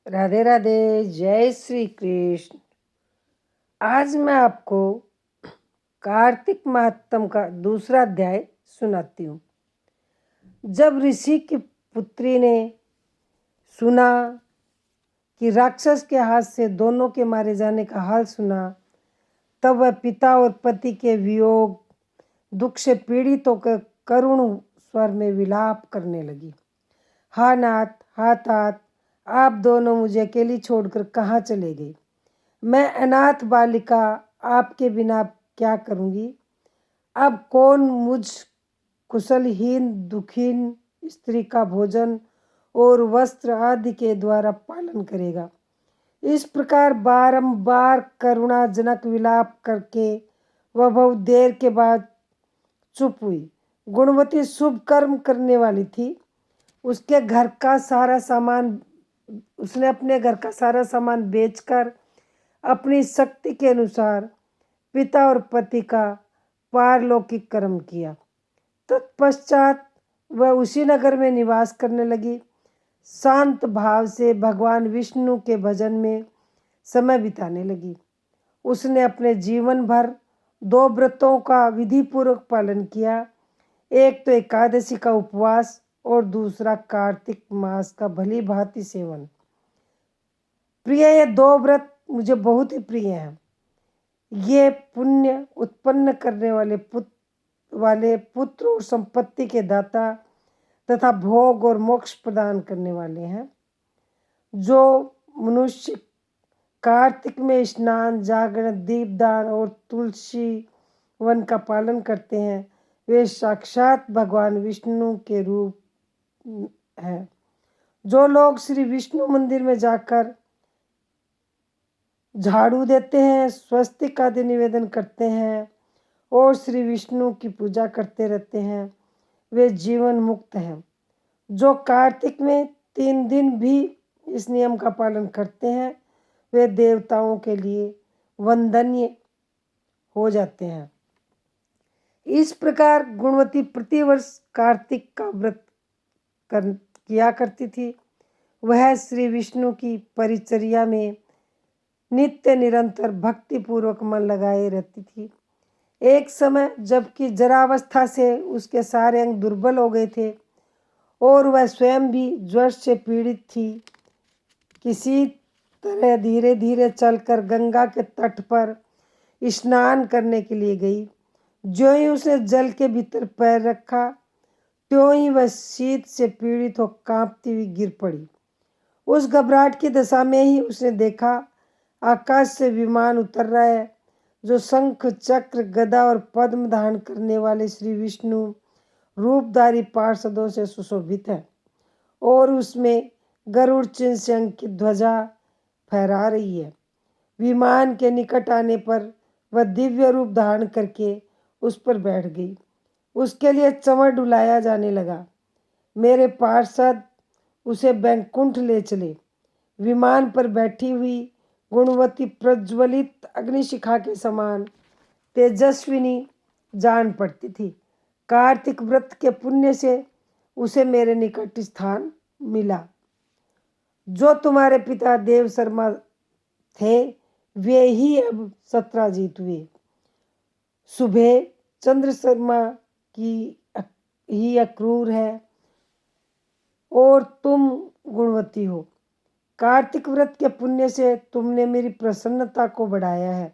राधे राधे, जय श्री कृष्ण। आज मैं आपको कार्तिक महात्म का दूसरा अध्याय सुनाती हूँ। जब ऋषि की पुत्री ने सुना कि राक्षस के हाथ से दोनों के मारे जाने का हाल सुना, तब वह पिता और पति के वियोग दुख से पीड़ित होकर करुण स्वर में विलाप करने लगी। हा नाथ, हा तात, आप दोनों मुझे अकेली छोड़कर कहाँ चले गए? मैं अनाथ बालिका आपके बिना क्या करूँगी? अब कौन मुझ कुशलहीन दुखीन स्त्री का भोजन और वस्त्र आदि के द्वारा पालन करेगा? इस प्रकार बारंबार करुणाजनक विलाप करके वह बहुत देर के बाद चुप हुई। गुणवती शुभ कर्म करने वाली थी। उसने अपने घर का सारा सामान बेचकर अपनी शक्ति के अनुसार पिता और पति का पारलौकिक कर्म किया। तत्पश्चात वह उसी नगर में निवास करने लगी। शांत भाव से भगवान विष्णु के भजन में समय बिताने लगी। उसने अपने जीवन भर 2 व्रतों का विधिपूर्वक पालन किया। एक तो एकादशी का उपवास और दूसरा कार्तिक मास का भली भांति सेवन। प्रिय, ये 2 व्रत मुझे बहुत ही प्रिय हैं। ये पुण्य उत्पन्न करने वाले पुत्र और संपत्ति के दाता तथा भोग और मोक्ष प्रदान करने वाले हैं। जो मनुष्य कार्तिक में स्नान, जागरण, दीपदान और तुलसी वन का पालन करते हैं, वे साक्षात भगवान विष्णु के रूप हैं। जो लोग श्री विष्णु मंदिर में जाकर झाड़ू देते हैं, स्वस्तिक आदि निवेदन करते हैं और श्री विष्णु की पूजा करते रहते हैं, वे जीवन मुक्त हैं। जो कार्तिक में 3 दिन भी इस नियम का पालन करते हैं, वे देवताओं के लिए वंदनीय हो जाते हैं। इस प्रकार गुणवती प्रतिवर्ष कार्तिक का व्रत किया करती थी। वह श्री विष्णु की परिचर्या में नित्य निरंतर भक्ति पूर्वक मन लगाए रहती थी। एक समय जबकि जरावस्था से उसके सारे अंग दुर्बल हो गए थे और वह स्वयं भी ज्वर से पीड़ित थी, किसी तरह धीरे धीरे चलकर गंगा के तट पर स्नान करने के लिए गई। जो ही उसने जल के भीतर पैर रखा, त्यों ही वह शीत से पीड़ित हो कांपती हुई गिर पड़ी। उस घबराहट की दशा में ही उसने देखा आकाश से विमान उतर रहा है, जो शंख, चक्र, गदा और पद्म धारण करने वाले श्री विष्णु रूपधारी पार्षदों से सुशोभित है और उसमें गरुड़ चिन्ह से अंकित ध्वजा फहरा रही है। विमान के निकट आने पर वह दिव्य रूप धारण करके उस पर बैठ गई। उसके लिए चंवर डुलाया जाने लगा। मेरे पार्षद उसे बैकुंठ ले चले। विमान पर बैठी हुई गुणवती प्रज्वलित अग्निशिखा के समान तेजस्विनी जान पड़ती थी। कार्तिक व्रत के पुण्य से उसे मेरे निकट स्थान मिला। जो तुम्हारे पिता देव शर्मा थे, वे ही अब सत्राजीत हुए। सुबह चंद्र शर्मा की ही अक्रूर है और तुम गुणवती हो। कार्तिक व्रत के पुण्य से तुमने मेरी प्रसन्नता को बढ़ाया है।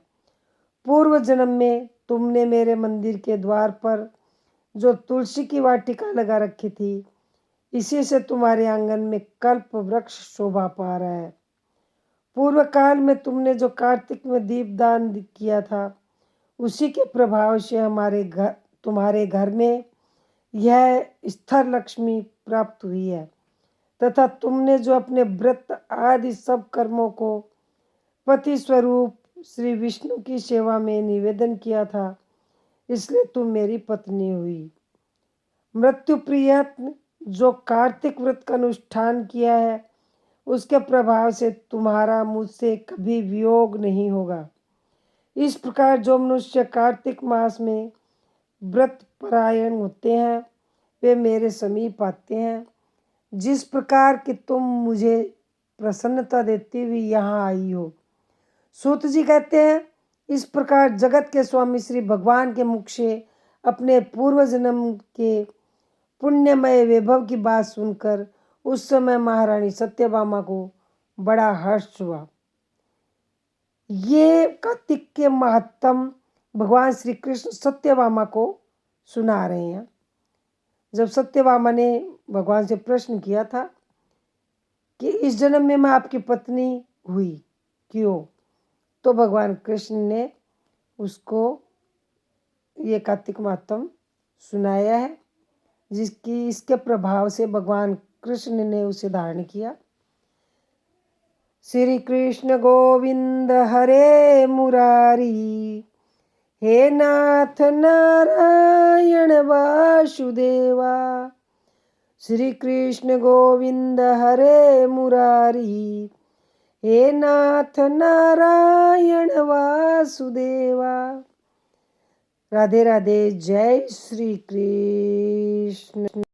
पूर्व जन्म में तुमने मेरे मंदिर के द्वार पर जो तुलसी की वाटिका लगा रखी थी, इसी से तुम्हारे आंगन में कल्प वृक्ष शोभा पा रहा है। पूर्व काल में तुमने जो कार्तिक में दीपदान किया था, उसी के प्रभाव से तुम्हारे घर में यह स्थिर लक्ष्मी प्राप्त हुई है तथा तुमने जो अपने व्रत आदि सब कर्मों को पति स्वरूप श्री विष्णु की सेवा में निवेदन किया था, इसलिए तुम मेरी पत्नी हुई। मृत्यु प्रियत्न जो कार्तिक व्रत का अनुष्ठान किया है, उसके प्रभाव से तुम्हारा मुझसे कभी वियोग नहीं होगा। इस प्रकार जो मनुष्य कार्तिक मास में व्रत परायण होते हैं, वे मेरे समीप आते हैं। जिस प्रकार कि तुम मुझे प्रसन्नता देती हुई यहाँ आई हो। सूत जी कहते हैं, इस प्रकार जगत के स्वामी श्री भगवान के मुख से अपने पूर्व जन्म के पुण्यमय वैभव की बात सुनकर उस समय महारानी सत्यभामा को बड़ा हर्ष हुआ। ये कार्तिक के महत्तम भगवान श्री कृष्ण सत्यभामा को सुना रहे हैं। जब सत्यभामा ने भगवान से प्रश्न किया था कि इस जन्म में मैं आपकी पत्नी हुई क्यों, तो भगवान कृष्ण ने उसको ये कार्तिक महत्तम सुनाया है, जिसकी इसके प्रभाव से भगवान कृष्ण ने उसे धारण किया। श्री कृष्ण गोविंद हरे मुरारी, हे नाथ नारायण वासुदेवा। श्री कृष्ण गोविंद हरे मुरारी, हे नाथ नारायण वासुदेवा। राधे राधे। जय श्री कृष्ण।